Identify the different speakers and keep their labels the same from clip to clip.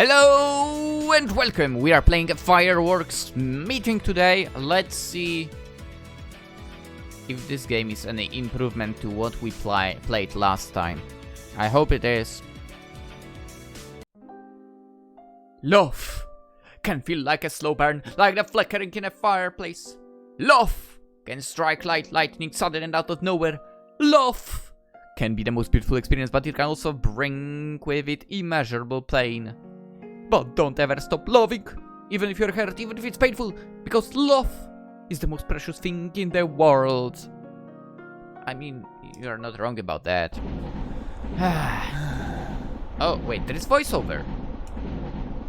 Speaker 1: Hello and welcome. We are playing a fireworks meeting today. Let's see if this game is any improvement to what we played last time. I hope it is. Love can feel like a slow burn, like the flickering in a fireplace. Love can strike like lightning sudden and out of nowhere. Love can be the most beautiful experience, but it can also bring with it immeasurable pain. But don't ever stop loving, even if you're hurt, even if it's painful, because love is the most precious thing in the world. I mean, you're not wrong about that. Oh, wait, there is voiceover.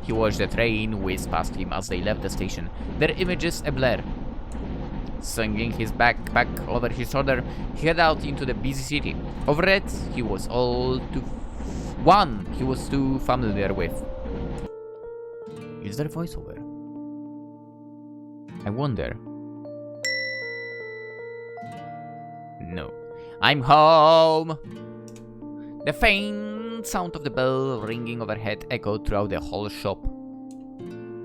Speaker 1: He watched the train whiz past him as they left the station, their images a blur. Swinging his backpack over his shoulder, he headed out into the busy city. Over it, he was too familiar with. Is there a voiceover? I wonder. No. I'm home! The faint sound of the bell ringing overhead echoed throughout the whole shop.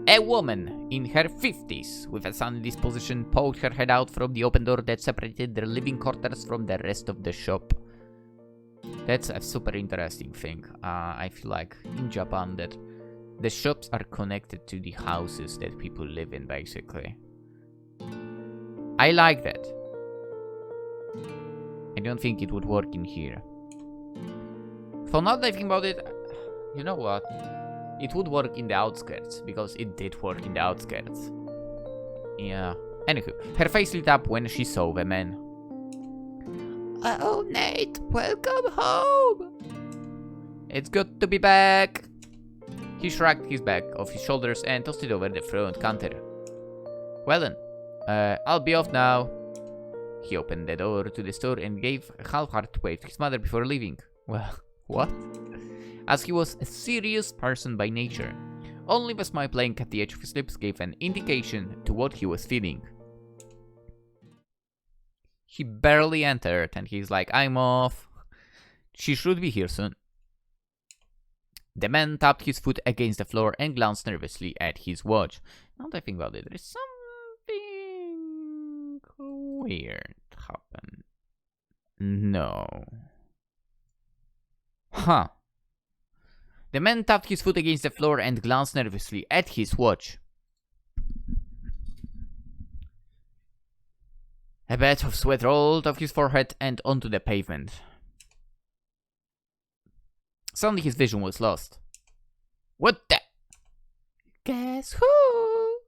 Speaker 1: A woman in her 50s with a sunny disposition poked her head out from the open door that separated their living quarters from the rest of the shop. That's a super interesting thing. I feel like in Japan that the shops are connected to the houses that people live in, basically. I like that. I don't think it would work in here. For now that I think about it, you know what? It would work in the outskirts, because it did work in the outskirts. Yeah. Anywho, her face lit up when she saw the man. Oh, Nate, welcome home! It's good to be back! He shrugged his back off his shoulders and tossed it over the front counter. Well then, I'll be off now. He opened the door to the store and gave a half-hearted wave to his mother before leaving. Well, what? As he was a serious person by nature, only the smile playing at the edge of his lips gave an indication to what he was feeling. He barely entered and he's like, I'm off. She should be here soon. The man tapped his foot against the floor and glanced nervously at his watch. Now that I think about it, there is something weird happen. No. Huh. The man tapped his foot against the floor and glanced nervously at his watch. A bit of sweat rolled off his forehead and onto the pavement. Suddenly his vision was lost. What the? Guess who?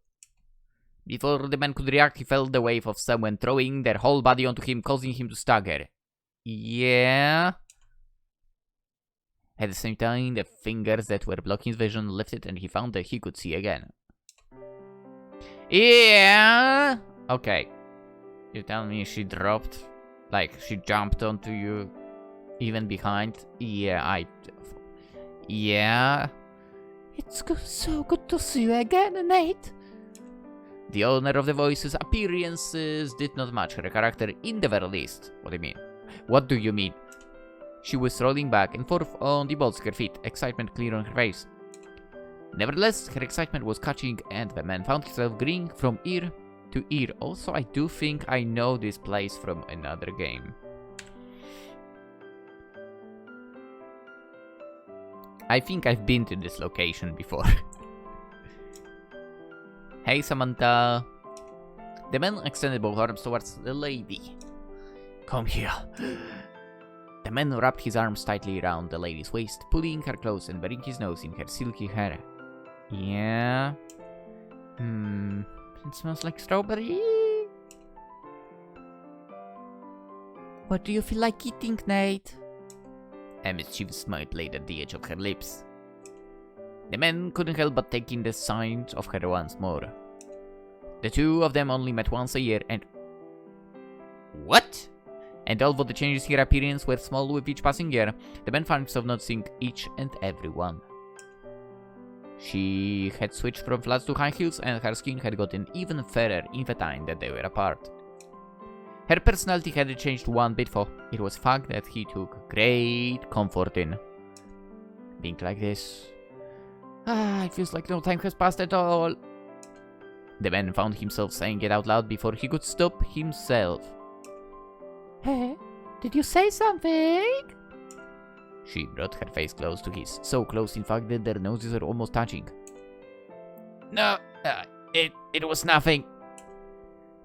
Speaker 1: Before the man could react, he felt the wave of someone throwing their whole body onto him, causing him to stagger. Yeah? At the same time, the fingers that were blocking his vision lifted and he found that he could see again. Yeah? Okay. You tell me she dropped? Like, she jumped onto you? Even behind? Yeah, Yeah? It's so good to see you again, Nate. The owner of the voice's appearances did not match her character in the very least. What do you mean? What do you mean? She was rolling back and forth on the balls of her feet, excitement clear on her face. Nevertheless, her excitement was catching and the man found himself grinning from ear to ear. Also, I do think I know this place from another game. I think I've been to this location before. Hey, Samantha. The man extended both arms towards the lady. Come here. The man wrapped his arms tightly around the lady's waist, pulling her close and burying his nose in her silky hair. Yeah? It smells like strawberry. What do you feel like eating, Nate? A mischievous smile played at the edge of her lips. The man couldn't help but take in the sight of her once more. The two of them only met once a year and... What? And although the changes in her appearance were small with each passing year, the man found himself noticing each and every one. She had switched from flats to high heels and her skin had gotten even fairer in the time that they were apart. Her personality hadn't changed one bit, for it was a fact that he took great comfort in. Being like this, It feels like no time has passed at all. The man found himself saying it out loud before he could stop himself.
Speaker 2: Hey, did you say something?
Speaker 1: She brought her face close to his, so close in fact that their noses were almost touching. No, it was nothing.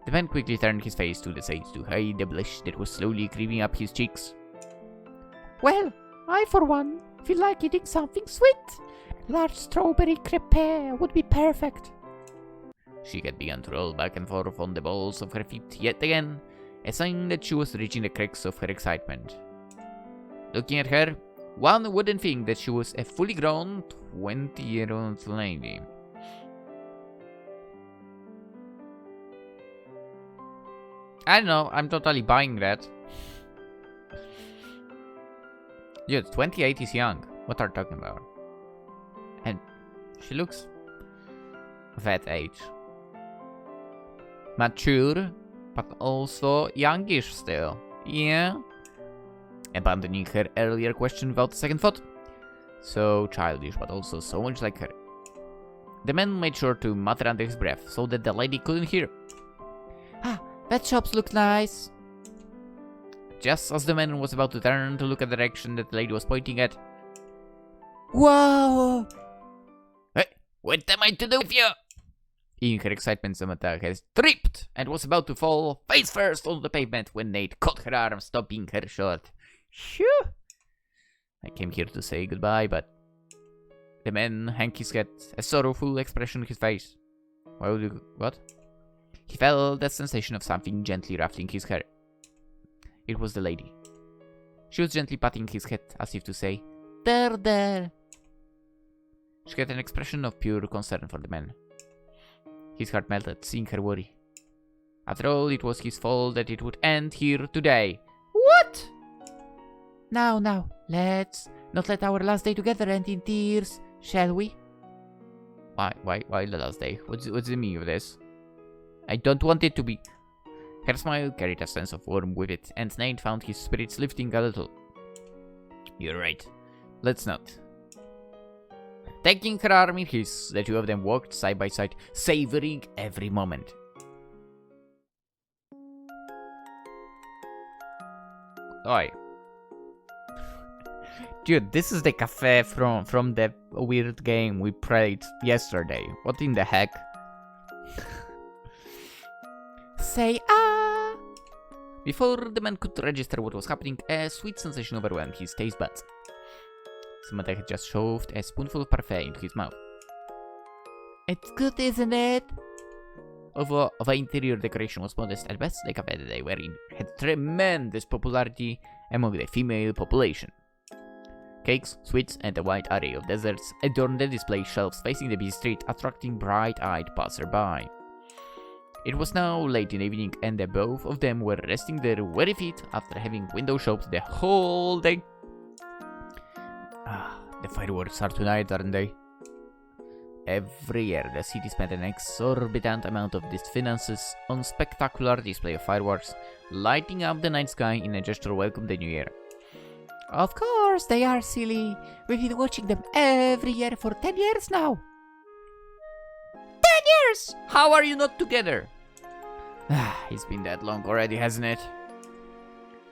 Speaker 1: The man quickly turned his face to the side to hide the blush that was slowly creeping up his cheeks.
Speaker 2: Well, I for one feel like eating something sweet. Large strawberry crepe would be perfect.
Speaker 1: She had begun to roll back and forth on the balls of her feet yet again, a sign that she was reaching the cracks of her excitement. Looking at her, one wouldn't think that she was a fully grown 20-year-old lady. I don't know, I'm totally buying that. Dude, 28 is young. What are you talking about? And she looks that age. Mature, but also youngish still. Yeah? Abandoning her earlier question without a second thought. So childish, but also so much like her. The man made sure to mutter under his breath so that the lady couldn't hear.
Speaker 2: Pet shops look nice.
Speaker 1: Just as the man was about to turn to look at the direction that the lady was pointing at.
Speaker 2: Whoa!
Speaker 1: Hey, what am I to do with you? In her excitement, Samantha has tripped and was about to fall face first on the pavement when Nate caught her arm, stopping her short. Phew! I came here to say goodbye, but the man hung his head, a sorrowful expression on his face. Why would you... what? He felt that sensation of something gently ruffling his hair. It was the lady. She was gently patting his head as if to say, there. She had an expression of pure concern for the man. His heart melted, seeing her worry. After all, it was his fault that it would end here today. What?
Speaker 2: Now, let's not let our last day together end in tears, shall we?
Speaker 1: Why the last day? What's the meaning of this? I don't want it to be. Her smile carried a sense of warmth with it, and Nate found his spirits lifting a little. You're right. Let's not. Taking her arm in his, the two of them walked side by side, savoring every moment. Oi. Dude, this is the cafe from the weird game we played yesterday. What in the heck?
Speaker 2: Say ah!
Speaker 1: Before the man could register what was happening, a sweet sensation overwhelmed his taste buds. Samantha had just shoved a spoonful of parfait into his mouth.
Speaker 2: It's good, isn't it?
Speaker 1: Although the interior decoration was modest at best, the cafe that they were in had tremendous popularity among the female population. Cakes, sweets, and a wide array of desserts adorned the display shelves facing the busy street, attracting bright-eyed passersby. It was now late in the evening, and the both of them were resting their weary feet after having window shopped the whole day. The fireworks are tonight, aren't they? Every year, the city spent an exorbitant amount of its finances on spectacular display of fireworks, lighting up the night sky in a gesture to welcome the new year.
Speaker 2: Of course they are, silly. We've been watching them every year for 10 years now.
Speaker 1: 10 years! How are you not together? It's been that long already, hasn't it?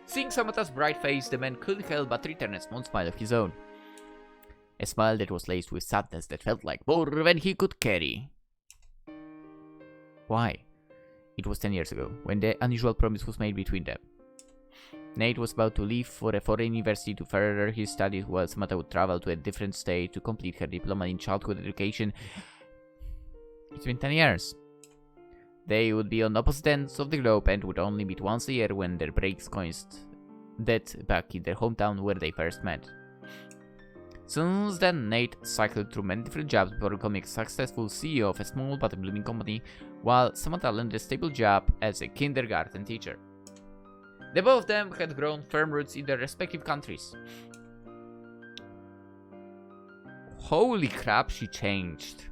Speaker 1: Seeing Samantha's bright face, the man couldn't help but return a small smile of his own. A smile that was laced with sadness that felt like more than he could carry. Why? It was 10 years ago, when the unusual promise was made between them. Nate was about to leave for a foreign university to further his studies, while Samantha would travel to a different state to complete her diploma in childhood education. It's been 10 years. They would be on opposite ends of the globe and would only meet once a year when their breaks coincided that back in their hometown where they first met. Since then, Nate cycled through many different jobs before becoming a successful CEO of a small but blooming company, while Samantha landed a stable job as a kindergarten teacher. The both of them had grown firm roots in their respective countries. Holy crap, she changed.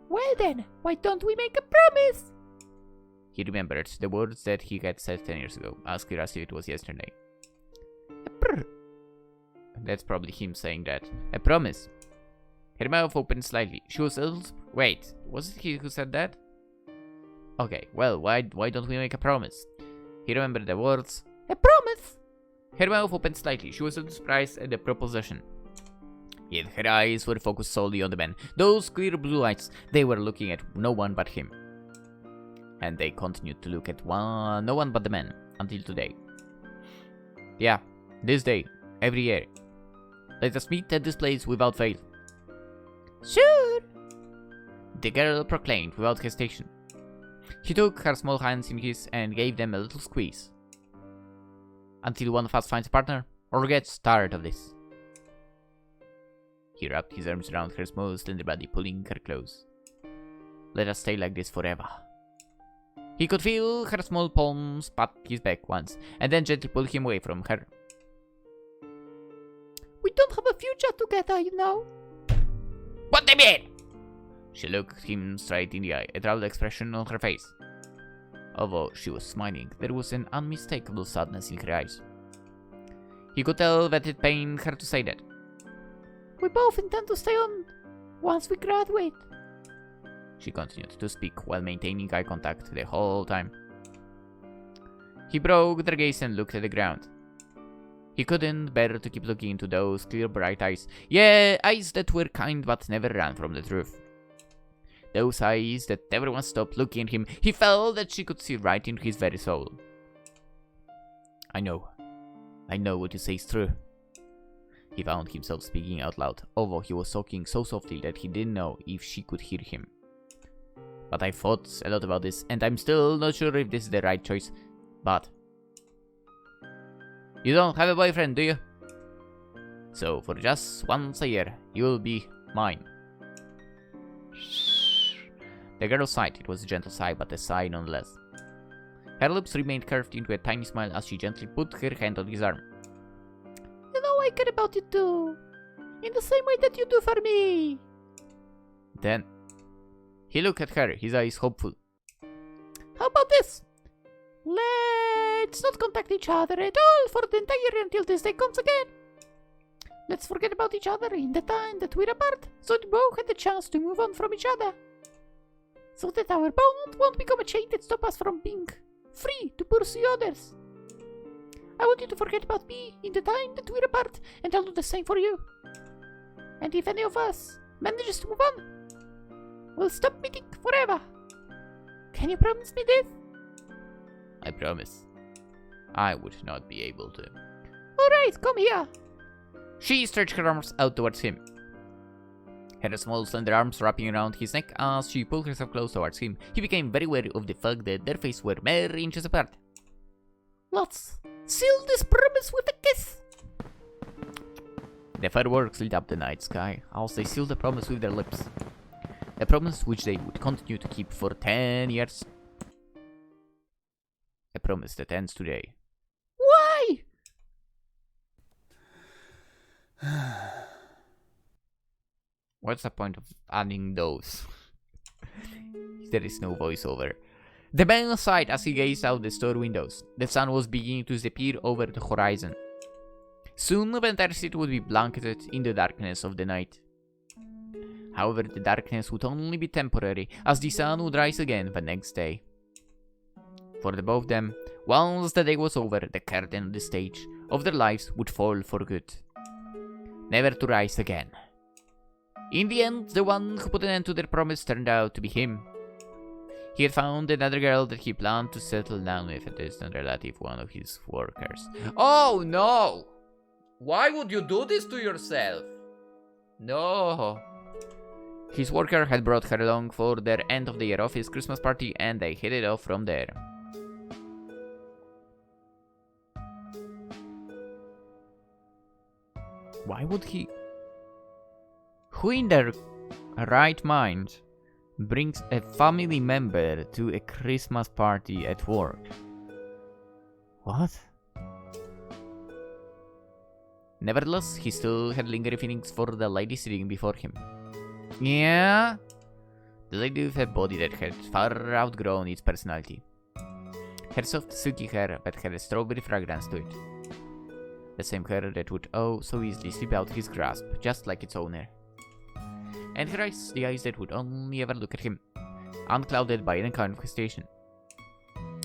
Speaker 2: Well then, why don't we make a promise?
Speaker 1: He remembered the words that he had said 10 years ago, as clear as if it was yesterday. That's probably him saying that. A promise. Her mouth opened slightly. She was a little... Wait, was it he who said that? Okay, well, why don't we make a promise? He remembered the words.
Speaker 2: A promise?
Speaker 1: Her mouth opened slightly. She was a little surprised at the proposition. Yet her eyes were focused solely on the man. Those clear blue eyes, they were looking at no one but him. And they continued to look at no one but the man, until today. Yeah, this day, every year. Let us meet at this place without fail.
Speaker 2: Sure,
Speaker 1: the girl proclaimed without hesitation. He took her small hands in his and gave them a little squeeze. Until one of us finds a partner, or gets tired of this. He wrapped his arms around her small, slender body, pulling her close. Let us stay like this forever. He could feel her small palms pat his back once, and then gently pull him away from her.
Speaker 2: We don't have a future together, you know.
Speaker 1: What do you mean? She looked him straight in the eye, a troubled expression on her face. Although she was smiling, there was an unmistakable sadness in her eyes. He could tell that it pained her to say that.
Speaker 2: We both intend to stay on once we graduate.
Speaker 1: She continued to speak while maintaining eye contact the whole time. He broke their gaze and looked at the ground. He couldn't bear to keep looking into those clear bright eyes. Yeah, eyes that were kind but never ran from the truth. Those eyes that never once stopped looking at him. He felt that she could see right into his very soul. I know what you say is true. He found himself speaking out loud, although he was talking so softly that he didn't know if she could hear him. But I thought a lot about this, and I'm still not sure if this is the right choice. But you don't have a boyfriend, do you? So for just once a year, you will be mine. The girl sighed. It was a gentle sigh, but a sigh nonetheless. Her lips remained curved into a tiny smile as she gently put her hand on his arm.
Speaker 2: You know I care about you too. In the same way that you do for me.
Speaker 1: Then he looked at her, his eyes hopeful.
Speaker 2: How about this? Let's not contact each other at all for the entire year until this day comes again. Let's forget about each other in the time that we're apart, so that we both had the chance to move on from each other. So that our bond won't become a chain that stops us from being free to pursue others. I want you to forget about me in the time that we're apart, and I'll do the same for you. And if any of us manages to move on, we'll stop meeting forever. Can you promise me this?
Speaker 1: I promise. I would not be able to.
Speaker 2: Alright, come here.
Speaker 1: She stretched her arms out towards him. Her small slender arms wrapping around his neck as she pulled herself close towards him. He became very wary of the fact that their faces were mere inches apart.
Speaker 2: Let's seal this promise with a kiss.
Speaker 1: The fireworks lit up the night sky as they sealed the promise with their lips. A promise which they would continue to keep for 10 years. A promise that ends today.
Speaker 2: Why?
Speaker 1: What's the point of adding those? There is no voiceover. The man sighed as he gazed out the store windows. The sun was beginning to disappear over the horizon. Soon the entire city would be blanketed in the darkness of the night. However, the darkness would only be temporary, as the sun would rise again the next day. For the both of them, once the day was over, the curtain on the stage of their lives would fall for good, never to rise again. In the end, the one who put an end to their promise turned out to be him. He had found another girl that he planned to settle down with, a distant relative, one of his workers. Oh no! Why would you do this to yourself? No. His worker had brought her along for their end of the year office Christmas party, and they headed off from there. Why would he? Who in their right mind brings a family member to a Christmas party at work? What? Nevertheless, he still had lingering feelings for the lady sitting before him. Yeah? The lady with a body that had far outgrown its personality. Her soft, silky hair that had a strawberry fragrance to it. The same hair that would oh so easily slip out his grasp, just like its owner. and her eyes, the eyes that would only ever look at him, unclouded by any kind of hesitation.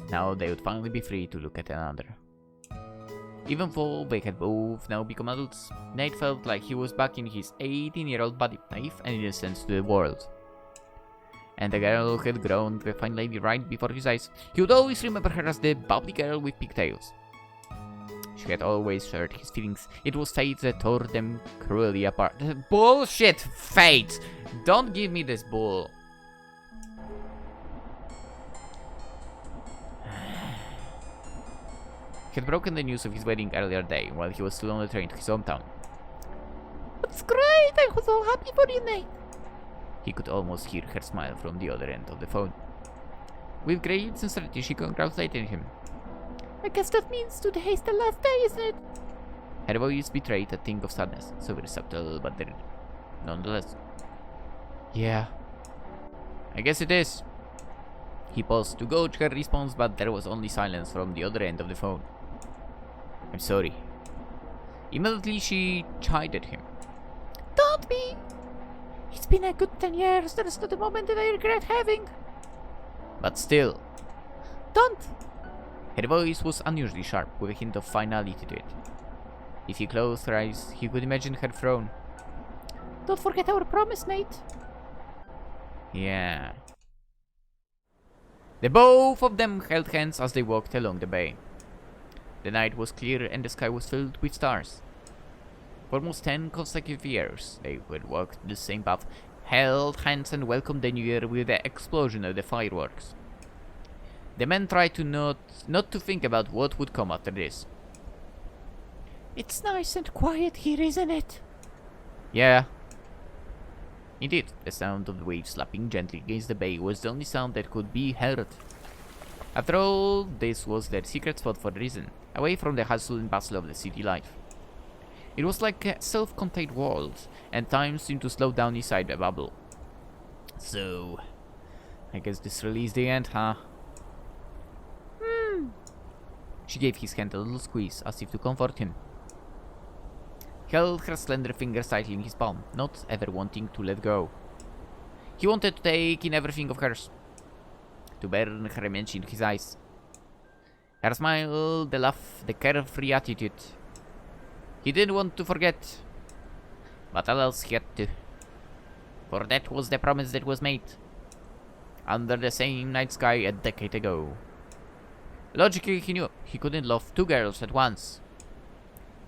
Speaker 1: Now they would finally be free to look at another. Even though they had both now become adults, Nate felt like he was back in his 18-year-old body, naive and innocent to the world. And the girl who had grown the fine lady right before his eyes, he would always remember her as the bubbly girl with pigtails. She had always shared his feelings. It was fate that tore them cruelly apart. Bullshit, fate! Don't give me this bull. He had broken the news of his wedding earlier day while he was still on the train to his hometown.
Speaker 2: That's great! I was so happy for you, Nate.
Speaker 1: He could almost hear her smile from the other end of the phone. With great sincerity, she congratulated him.
Speaker 2: I guess that means today is the last day, isn't it?
Speaker 1: Her voice betrayed a tinge of sadness, so very subtle but there, nonetheless. Yeah, I guess it is. He paused to gauge her response, but there was only silence from the other end of the phone. I'm sorry. Immediately she chided him.
Speaker 2: Don't be! It's been a good 10 years, there's not a moment that I regret having.
Speaker 1: But still.
Speaker 2: Don't!
Speaker 1: Her voice was unusually sharp, with a hint of finality to it. If he closed her eyes, he could imagine her frown.
Speaker 2: Don't forget our promise, Nate.
Speaker 1: Yeah. The both of them held hands as they walked along the bay. The night was clear and the sky was filled with stars. For almost 10 consecutive years, they had walked the same path, held hands and welcomed the new year with the explosion of the fireworks. The men tried to not to think about what would come after this.
Speaker 2: It's nice and quiet here, isn't it?
Speaker 1: Yeah. Indeed, the sound of the waves slapping gently against the bay was the only sound that could be heard. After all, this was their secret spot for a reason, away from the hustle and bustle of the city life. It was like a self-contained world, and time seemed to slow down inside the bubble. So, I guess this really is the end, huh? She gave his hand a little squeeze, as if to comfort him. He held her slender fingers tightly in his palm, not ever wanting to let go. He wanted to take in everything of hers, to burn her image in his eyes. Her smile, the laugh, the carefree attitude. He didn't want to forget, but else he had to. For that was the promise that was made, under the same night sky a decade ago. Logically, he knew he couldn't love two girls at once.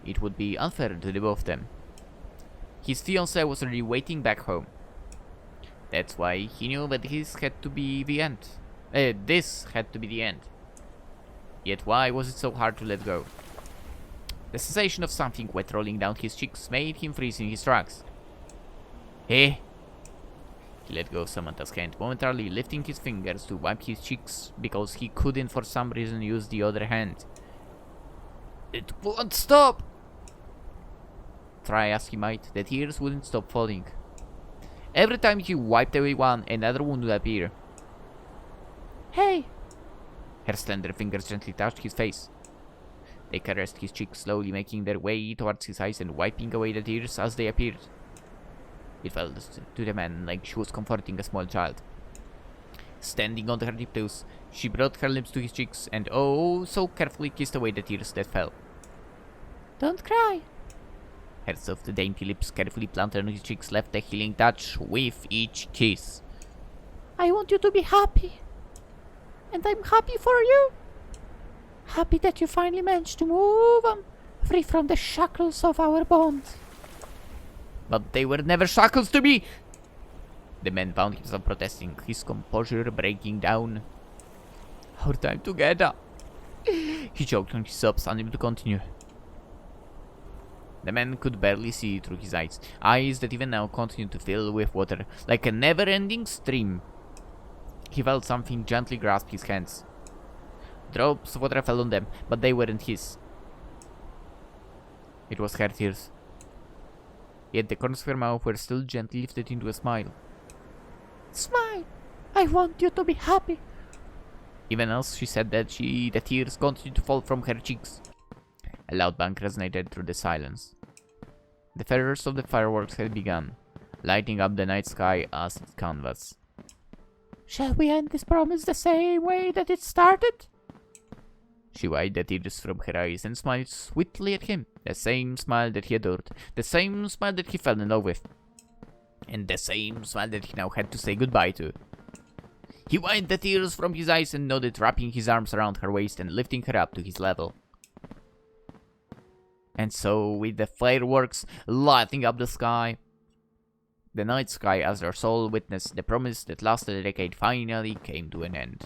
Speaker 1: It would be unfair to the both of them. His fiancée was already waiting back home. That's why he knew that this had to be the end. This had to be the end. Yet why was it so hard to let go? The sensation of something wet rolling down his cheeks made him freeze in his tracks. Hey! He let go of Samantha's hand, momentarily lifting his fingers to wipe his cheeks because he couldn't for some reason use the other hand. It won't stop! Try as he might, the tears wouldn't stop falling. Every time he wiped away one, another one would appear.
Speaker 2: Hey!
Speaker 1: Her slender fingers gently touched his face. They caressed his cheeks, slowly making their way towards his eyes and wiping away the tears as they appeared. It felt to the man like she was comforting a small child. Standing on her tiptoes, she brought her lips to his cheeks and oh so carefully kissed away the tears that fell.
Speaker 2: Don't cry.
Speaker 1: Her soft, dainty lips carefully planted on his cheeks left a healing touch with each kiss.
Speaker 2: I want you to be happy. And I'm happy for you. Happy that you finally managed to move on, free from the shackles of our bond.
Speaker 1: But they were never shackles to me! The man found himself protesting, his composure breaking down. Our time together! He choked on his sobs, unable to continue. The man could barely see through his eyes, eyes that even now continued to fill with water, like a never-ending stream. He felt something gently grasp his hands. Drops of water fell on them, but they weren't his. It was her tears. Yet the corners of her mouth were still gently lifted into a smile.
Speaker 2: Smile! I want you to be happy.
Speaker 1: Even else, she said that the tears continued to fall from her cheeks. A loud bang resonated through the silence. The fireworks of the fireworks had begun. lighting up the night sky as its canvas.
Speaker 2: Shall we end this promise the same way that it started?
Speaker 1: She wiped the tears from her eyes and smiled sweetly at him. The same smile that he adored. The same smile that he fell in love with. And the same smile that he now had to say goodbye to. He wiped the tears from his eyes and nodded, wrapping his arms around her waist and lifting her up to his level. And so, with the fireworks lighting up the sky, the night sky, as their soul witnessed the promise that lasted a decade, finally came to an end.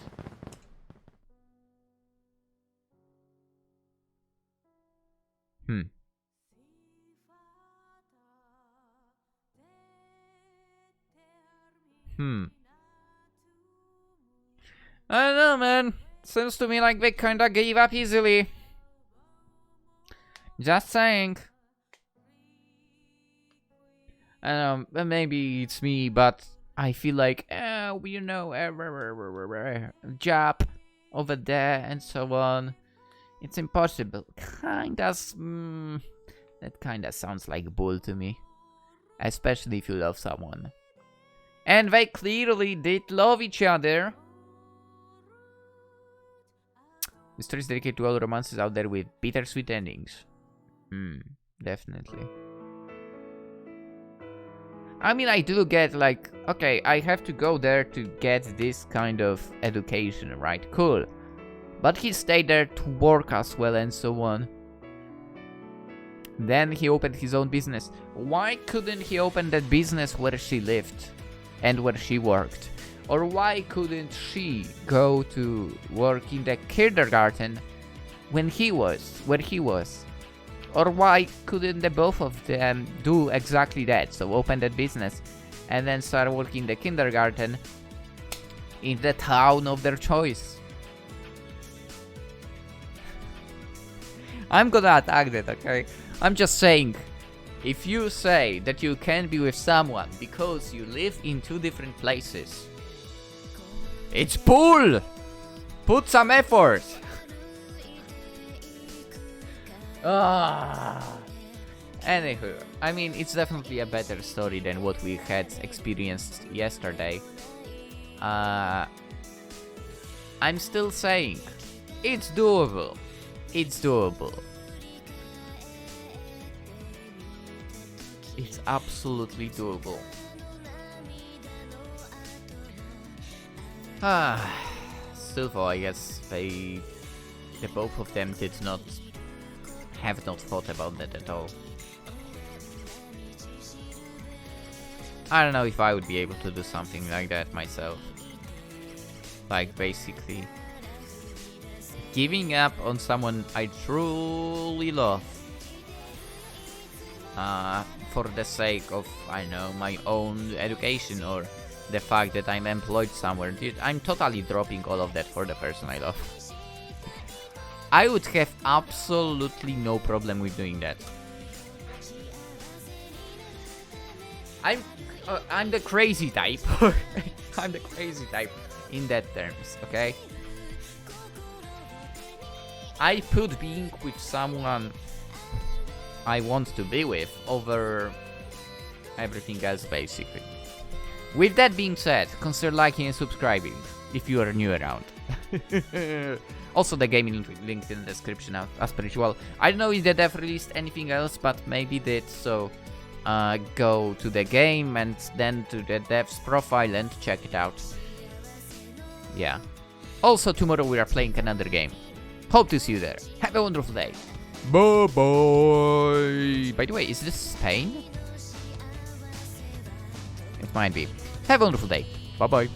Speaker 1: I don't know, man. Seems to me like they kinda gave up easily. Just saying. I don't know, maybe it's me, but I feel like, you know, job over there and so on. It's impossible. That kinda sounds like bull to me. Especially if you love someone. And they clearly did love each other. The story is dedicated to all romances out there with bittersweet endings. Definitely. I mean, I do get like, okay, I have to go there to get this kind of education, right? Cool. But he stayed there to work as well and so on. Then he opened his own business. Why couldn't he open that business where she lived and where she worked? Or why couldn't she go to work in the kindergarten when he was, where he was? Or why couldn't the both of them do exactly that? So open that business and then start working the kindergarten in the town of their choice. I'm gonna attack that, okay? I'm just saying, if you say that you can't be with someone because you live in two different places, it's bull! Put some effort! Anywho, I mean, it's definitely a better story than what we had experienced yesterday. I'm still saying, it's doable. It's doable. It's absolutely doable. Still though, I guess the both of them have not thought about that at all. I don't know if I would be able to do something like that myself. Like basically giving up on someone I truly love for the sake of, I don't know, my own education or the fact that I'm employed somewhere. Dude, I'm totally dropping all of that for the person I love. I would have absolutely no problem with doing that. I'm the crazy type. I'm the crazy type in that terms, okay? I put being with someone I want to be with over everything else, basically. With that being said, consider liking and subscribing if you are new around. Also, the gaming link in the description as per usual. I don't know if the dev released anything else, but maybe did, so go to the game and then to the dev's profile and check it out. Yeah. Also, tomorrow we are playing another game. Hope to see you there. Have a wonderful day. Bye-bye. By the way, is this Spain? It might be. Have a wonderful day. Bye-bye.